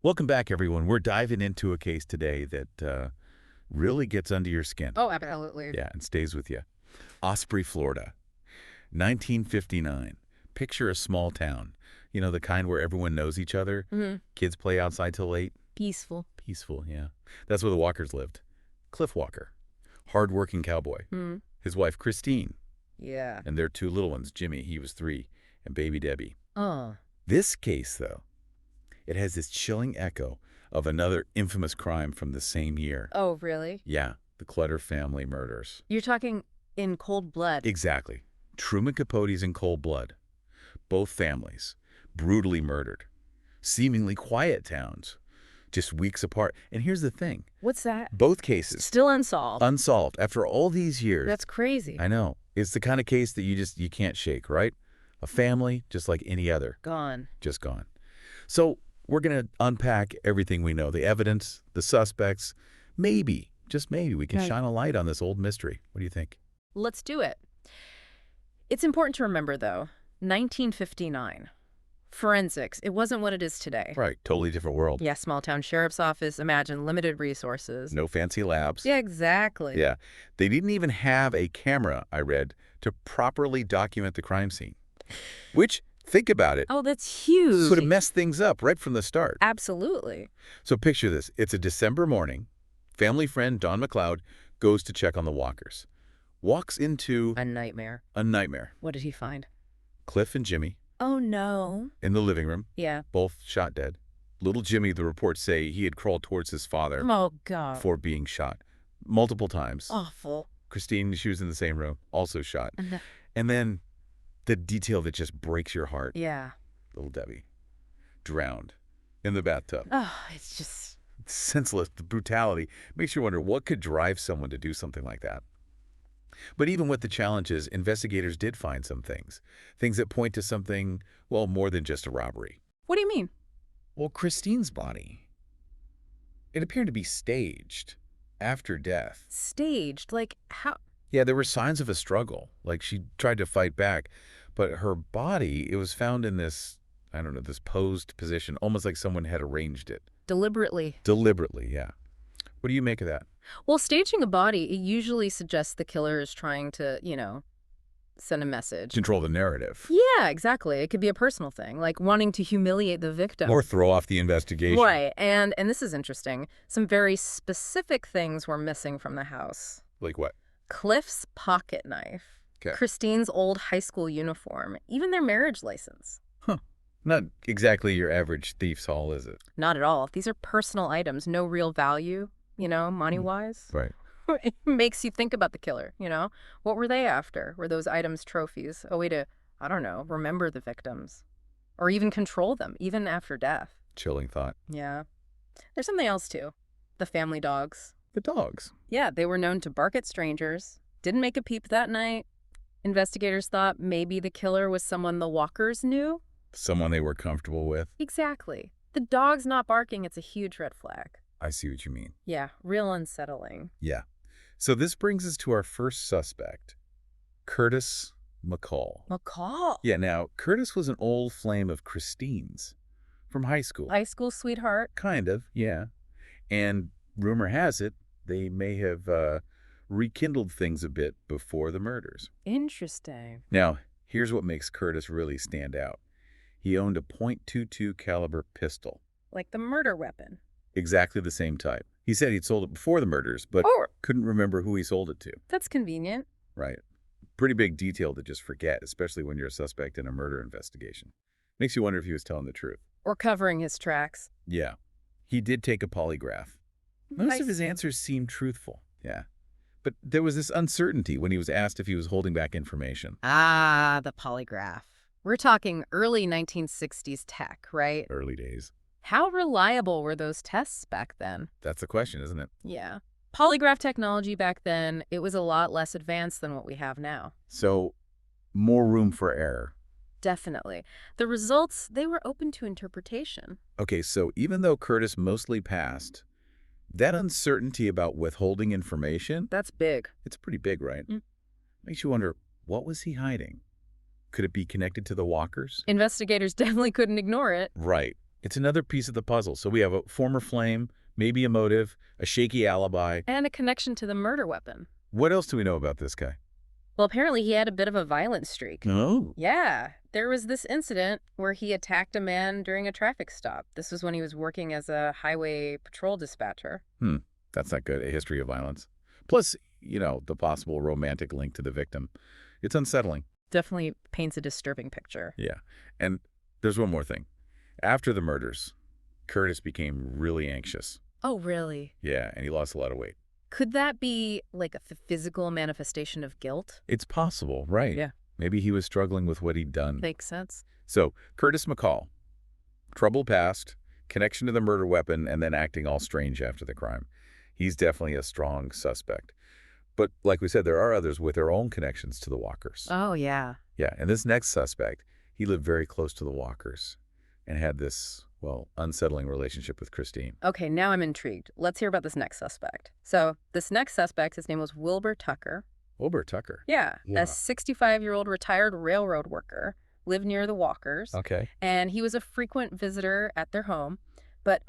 Welcome back, everyone. We're diving into a case today that really gets under your skin. Oh, absolutely. Yeah, and stays with you. Osprey, Florida, 1959. Picture a small town. You know, the kind where everyone knows each other. Kids play outside till late. Peaceful. Peaceful, yeah. That's where the Walkers lived. Cliff Walker, hard-working cowboy. His wife, Christine, Yeah. and their two little ones, Jimmy, he was 3, and baby Debbie. Oh. This case, though, it has this chilling echo of another infamous crime from the same year. Oh, really? Yeah, the Clutter family murders. You're talking in cold blood. Exactly. Truman Capote's in cold blood. Both families brutally murdered. Seemingly quiet towns, just weeks apart. And here's the thing. What's that? Both cases Still unsolved. unsolved after all these years. That's crazy. I know. It's the kind of case that you can't shake, right? A family just like any other. Gone. Just gone. So we're going to unpack everything we know, the evidence, the suspects. Maybe, just maybe, we can Right. shine a light on this old mystery. What do you think? Let's do it. It's important to remember, though, 1959. Forensics. It wasn't what it is today. Right, totally different world. Yeah, small town sheriff's office. Imagine limited resources. No fancy labs. Yeah, exactly. Yeah. They didn't even have a camera, I read, to properly document the crime scene. Which, think about it, Oh, that's huge. could have messed things up right from the start. Absolutely. So picture this. It's a December morning. Family friend Don McLeod goes to check on the Walkers. Walks into A nightmare. a nightmare. What did he find? Cliff and Jimmy Oh, no. in the living room, Yeah. both shot dead. Little Jimmy, the reports say, he had crawled towards his father Oh, God. before being shot multiple times. Awful. Christine, she was in the same room, also shot. No. And then the detail that just breaks your heart. Yeah. Little Debbie, drowned in the bathtub. Oh, it's just... Senseless, the brutality. Makes you wonder what could drive someone to do something like that. But even with the challenges, investigators did find some things. Things that point to something, well, more than just a robbery. What do you mean? Well, Christine's body, it appeared to be staged after death. Staged? Like, how... Yeah, there were signs of a struggle, like she tried to fight back, but her body, it was found in this, I don't know, this posed position, almost like someone had arranged it. Deliberately. Deliberately, yeah. What do you make of that? Well, staging a body, it usually suggests the killer is trying to, send a message. Control the narrative. Yeah, exactly. It could be a personal thing, like wanting to humiliate the victim. Or throw off the investigation. Right. And this is interesting. Some very specific things were missing from the house. Like what? Cliff's pocket knife. 'Kay. Christine's old high school uniform. Even their marriage license. Not exactly your average thief's haul, is it? Not at all. These are personal items, no real value, money-wise. Right. It makes you think about the killer, What were they after? Were those items trophies? A way to, I don't know, remember the victims. Or even control them, even after death. Chilling thought. Yeah. There's something else, too. The family dogs. The dogs. Yeah, they were known to bark at strangers. Didn't make a peep that night. Investigators thought maybe the killer was someone the Walkers knew. Someone they were comfortable with. Exactly. The dog's not barking, it's a huge red flag. I see what you mean. Yeah, real unsettling. Yeah. So this brings us to our first suspect, Curtis McCall. McCall. Yeah, now, Curtis was an old flame of Christine's from high school. High school sweetheart. Kind of, yeah. And rumor has it, they may have rekindled things a bit before the murders. Interesting. Now, here's what makes Curtis really stand out. He owned a .22 caliber pistol. Like the murder weapon. Exactly the same type. He said he'd sold it before the murders, but Oh, couldn't remember who he sold it to. that's convenient. Right. Pretty big detail to just forget, especially when you're a suspect in a murder investigation. Makes you wonder if he was telling the truth. Or covering his tracks. Yeah. He did take a polygraph. Most of his Nice. answers seemed truthful. Yeah. But there was this uncertainty when he was asked if he was holding back information. Ah, the polygraph. We're talking early 1960s tech, right? Early days. How reliable were those tests back then? That's the question, isn't it? Yeah. Polygraph technology back then, it was a lot less advanced than what we have now. So, more room for error. Definitely. The results, they were open to interpretation. Okay, so even though Curtis mostly passed, that uncertainty about withholding information, That's big. it's pretty big, right? Mm. Makes you wonder, what was he hiding? Could it be connected to the Walkers? Investigators definitely couldn't ignore it. Right. It's another piece of the puzzle. So we have a former flame, maybe a motive, a shaky alibi. And a connection to the murder weapon. What else do we know about this guy? Well, apparently he had a bit of a violent streak. Oh. Yeah, there was this incident where he attacked a man during a traffic stop. This was when he was working as a highway patrol dispatcher. That's not good. A history of violence. Plus, the possible romantic link to the victim. It's unsettling. Definitely paints a disturbing picture. Yeah. And there's one more thing. After the murders, Curtis became really anxious. Oh, really? Yeah, and he lost a lot of weight. Could that be like a physical manifestation of guilt? It's possible, right? Yeah. Maybe he was struggling with what he'd done. Makes sense. So, Curtis McCall, troubled past, connection to the murder weapon, and then acting all strange after the crime. He's definitely a strong suspect. But like we said, there are others with their own connections to the Walkers. Oh, yeah. Yeah, and this next suspect, he lived very close to the Walkers and had this, unsettling relationship with Christine. Okay, now I'm intrigued. Let's hear about this next suspect. So, this next suspect, his name was Wilbur Tucker. Wilbur Tucker. Yeah. A 65-year-old retired railroad worker, lived near the Walkers. Okay. And he was a frequent visitor at their home. But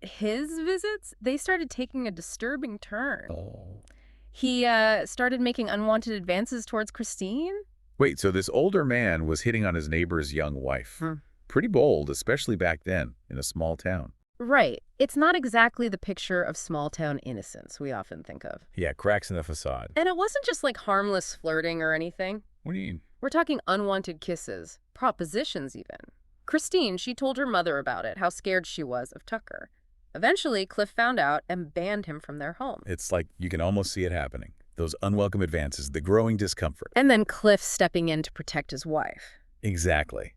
his visits, they started taking a disturbing turn. Oh. He started making unwanted advances towards Christine. Wait, so this older man was hitting on his neighbor's young wife. Pretty bold, especially back then, in a small town. Right. It's not exactly the picture of small-town innocence we often think of. Yeah, cracks in the facade. And it wasn't just like harmless flirting or anything. What do you mean? We're talking unwanted kisses, propositions even. Christine, she told her mother about it, how scared she was of Tucker. Eventually, Cliff found out and banned him from their home. It's like you can almost see it happening. Those unwelcome advances, the growing discomfort. And then Cliff stepping in to protect his wife. Exactly.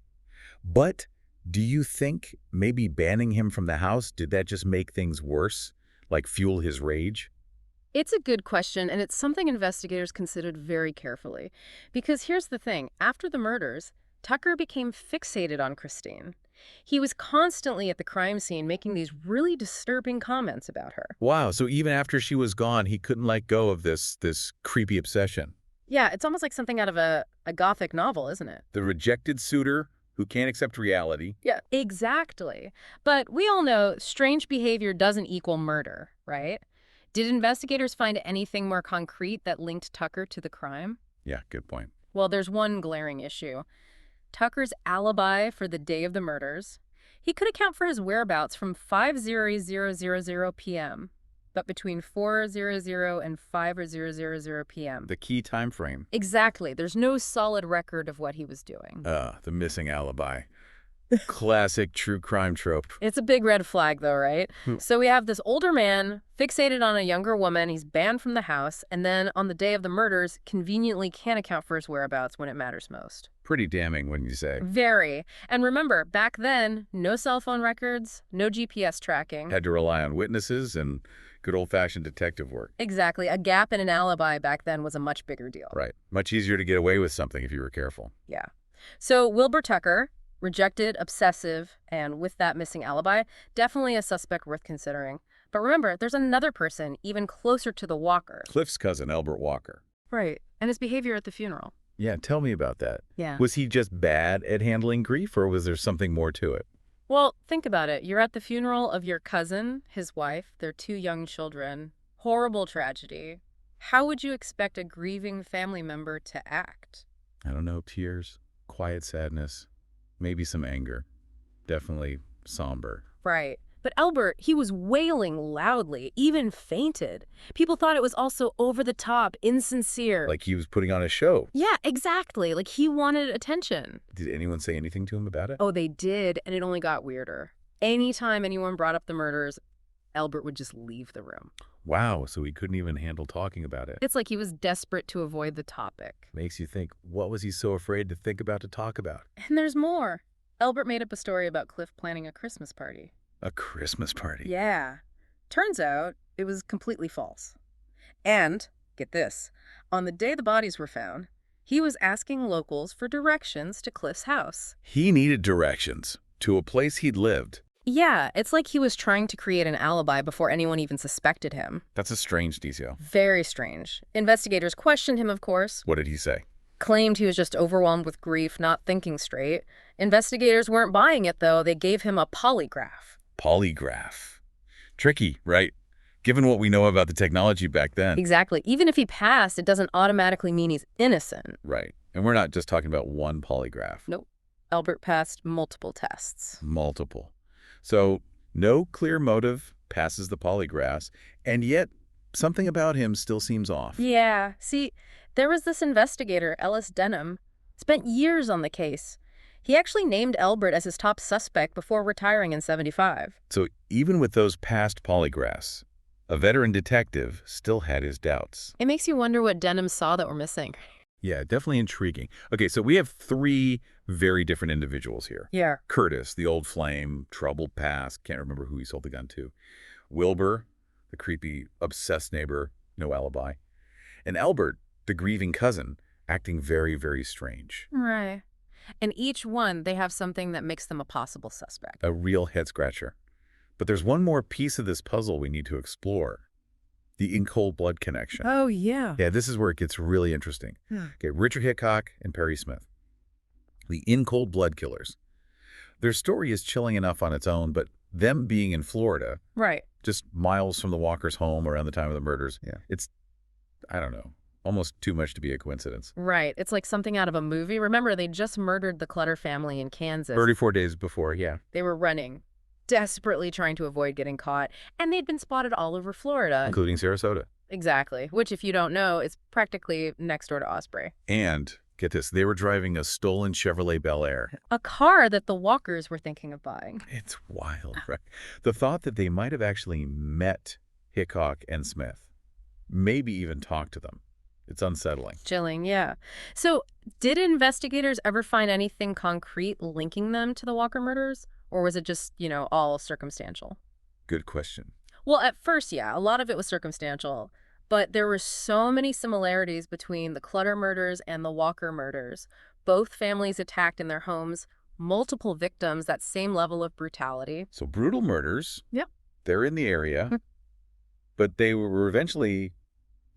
But do you think maybe banning him from the house, did that just make things worse? Like fuel his rage? It's a good question, and it's something investigators considered very carefully. Because here's the thing. After the murders, Tucker became fixated on Christine. He was constantly at the crime scene making these really disturbing comments about her. Wow, so even after she was gone, he couldn't let go of this creepy obsession. Yeah, it's almost like something out of a gothic novel, isn't it? The rejected suitor who can't accept reality. Yeah, exactly. But we all know strange behavior doesn't equal murder, right? Did investigators find anything more concrete that linked Tucker to the crime? Yeah, good point. Well, there's one glaring issue. Tucker's alibi for the day of the murders. He could account for his whereabouts from 5:00 p.m., but between 4:00 and 5:00 p.m. The key time frame. Exactly. There's no solid record of what he was doing. The missing alibi. Classic true crime trope. It's a big red flag, though, right? So we have this older man fixated on a younger woman. He's banned from the house. And then on the day of the murders, conveniently can't account for his whereabouts when it matters most. Pretty damning, wouldn't you say? Very. And remember, back then, no cell phone records, no GPS tracking. Had to rely on witnesses and good old-fashioned detective work. Exactly. A gap in an alibi back then was a much bigger deal. Right. Much easier to get away with something if you were careful. Yeah. So Wilbur Tucker, rejected, obsessive, and with that missing alibi, definitely a suspect worth considering. But remember, there's another person even closer to the Walker. Cliff's cousin, Albert Walker. Right. And his behavior at the funeral. Yeah, tell me about that. Yeah. Was he just bad at handling grief, or was there something more to it? Well, think about it. You're at the funeral of your cousin, his wife, their 2 young children. Horrible tragedy. How would you expect a grieving family member to act? I don't know, tears, quiet sadness, maybe some anger. Definitely somber. Right. But Albert, he was wailing loudly, even fainted. People thought it was also over the top, insincere. Like he was putting on a show. Yeah, exactly. Like he wanted attention. Did anyone say anything to him about it? Oh, they did, and it only got weirder. Anytime anyone brought up the murders, Albert would just leave the room. Wow, so he couldn't even handle talking about it. It's like he was desperate to avoid the topic. Makes you think, what was he so afraid to think about, to talk about? And there's more. Albert made up a story about Cliff planning a Christmas party. A Christmas party? Yeah. Turns out it was completely false. And, get this, on the day the bodies were found, he was asking locals for directions to Cliff's house. He needed directions to a place he'd lived. Yeah, it's like he was trying to create an alibi before anyone even suspected him. That's a strange detail. Very strange. Investigators questioned him, of course. What did he say? claimed he was just overwhelmed with grief, not thinking straight. Investigators weren't buying it, though. They gave him a polygraph. Polygraph. Tricky, right? Given what we know about the technology back then. Exactly. Even if he passed, it doesn't automatically mean he's innocent. Right. And we're not just talking about one polygraph. Nope. Albert passed multiple tests. Multiple. So no clear motive, passes the polygraphs, and yet something about him still seems off. Yeah. See, there was this investigator, Ellis Denham, spent years on the case. He actually named Albert as his top suspect before retiring in '75. So even with those past polygraphs, a veteran detective still had his doubts. It makes you wonder what Denham saw that we're missing. Yeah, definitely intriguing. Okay, so we have three very different individuals here. Yeah. Curtis, the old flame, troubled past, can't remember who he sold the gun to. Wilbur, the creepy, obsessed neighbor, no alibi. And Albert, the grieving cousin, acting very, very strange. Right. And each one, they have something that makes them a possible suspect. A real head-scratcher. But there's one more piece of this puzzle we need to explore. The in-cold-blood connection. Oh, yeah. Yeah, this is where it gets really interesting. Okay, Richard Hickok and Perry Smith. The in-cold-blood killers. Their story is chilling enough on its own, but them being in Florida, Right. just miles from the Walkers' home around the time of the murders, it's, I don't know, almost too much to be a coincidence. Right. It's like something out of a movie. Remember, they just murdered the Clutter family in Kansas. 34 days before, yeah. They were running, desperately trying to avoid getting caught, and they'd been spotted all over Florida. Including Sarasota. Exactly. Which, if you don't know, is practically next door to Osprey. And, get this, they were driving a stolen Chevrolet Bel Air. A car that the Walkers were thinking of buying. It's wild, right? The thought that they might have actually met Hickok and Smith, maybe even talked to them. It's unsettling. Chilling, yeah. So, did investigators ever find anything concrete linking them to the Walker murders? Or was it just, all circumstantial? Good question. Well, at first, yeah, a lot of it was circumstantial. But there were so many similarities between the Clutter murders and the Walker murders. Both families attacked in their homes, multiple victims, that same level of brutality. So brutal murders. Yep. They're in the area, but they were eventually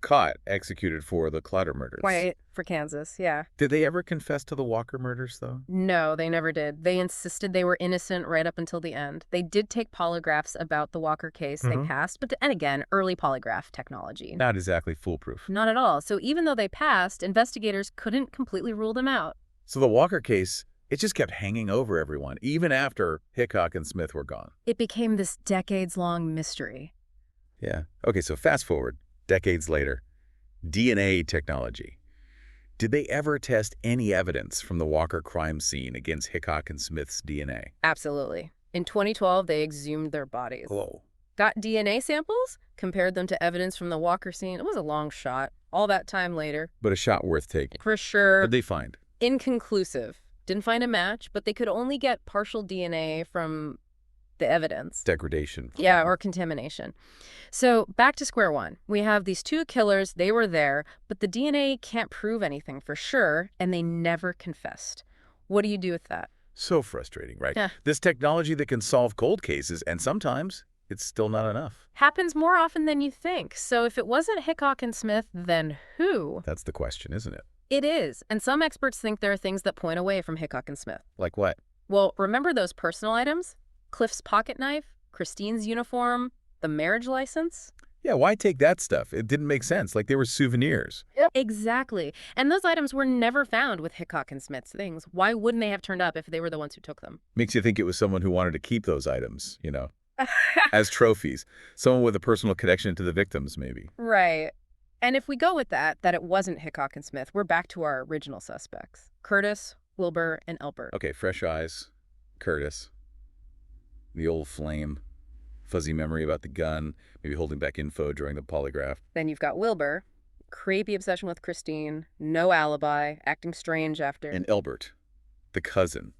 caught, executed for the Clutter murders. Right, for Kansas, yeah. Did they ever confess to the Walker murders, though? No, they never did. They insisted they were innocent right up until the end. They did take polygraphs about the Walker case. They passed, and again, early polygraph technology. Not exactly foolproof. Not at all. So even though they passed, investigators couldn't completely rule them out. So the Walker case, it just kept hanging over everyone, even after Hickok and Smith were gone. It became this decades-long mystery. Yeah. Okay, so fast forward, decades later, DNA technology. Did they ever test any evidence from the Walker crime scene against Hickok and Smith's DNA? Absolutely. In 2012, they exhumed their bodies. Whoa. Got DNA samples, compared them to evidence from the Walker scene. It was a long shot. All that time later. But a shot worth taking. For sure. What'd they find? Inconclusive. Didn't find a match, but they could only get partial DNA from the evidence. Degradation. Yeah, or contamination. So back to square one. We have these two killers. They were there, but the DNA can't prove anything for sure, and they never confessed. What do you do with that? So frustrating, right? Yeah. This technology that can solve cold cases, and sometimes it's still not enough. Happens more often than you think. So if it wasn't Hickok and Smith, then who? That's the question, isn't it? It is. And some experts think there are things that point away from Hickok and Smith. Like what? Well, remember those personal items? Cliff's pocket knife, Christine's uniform, the marriage license? Yeah, why take that stuff? It didn't make sense, like they were souvenirs. Yep. Exactly. And those items were never found with Hickok and Smith's things. Why wouldn't they have turned up if they were the ones who took them? Makes you think it was someone who wanted to keep those items, as trophies. Someone with a personal connection to the victims, maybe. Right. And if we go with that it wasn't Hickok and Smith, we're back to our original suspects. Curtis, Wilbur, and Albert. Okay, fresh eyes. Curtis. The old flame. Fuzzy memory about the gun, maybe holding back info during the polygraph. Then you've got Wilbur, creepy obsession with Christine, no alibi, acting strange after. And Albert, the cousin.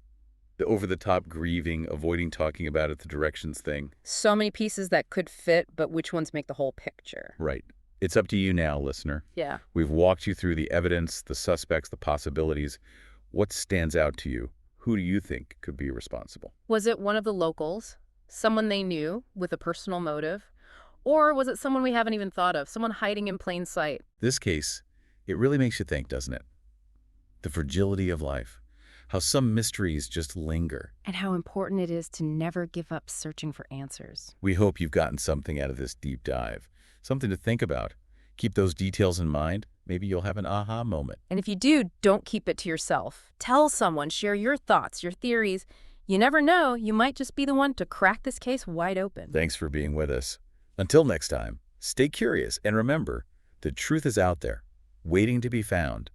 The over-the-top grieving, avoiding talking about it, the directions thing. So many pieces that could fit, but which ones make the whole picture? Right. It's up to you now, listener. Yeah. We've walked you through the evidence, the suspects, the possibilities. What stands out to you? Who do you think could be responsible? Was it one of the locals? Someone they knew with a personal motive? Or was it someone we haven't even thought of? Someone hiding in plain sight? This case, it really makes you think, doesn't it? the fragility of life, how some mysteries just linger. And how important it is to never give up searching for answers. We hope you've gotten something out of this deep dive, something to think about. Keep those details in mind. Maybe you'll have an aha moment. And if you do, don't keep it to yourself. Tell someone, share your thoughts, your theories. You never know, you might just be the one to crack this case wide open. Thanks for being with us. Until next time, stay curious and remember, the truth is out there, waiting to be found.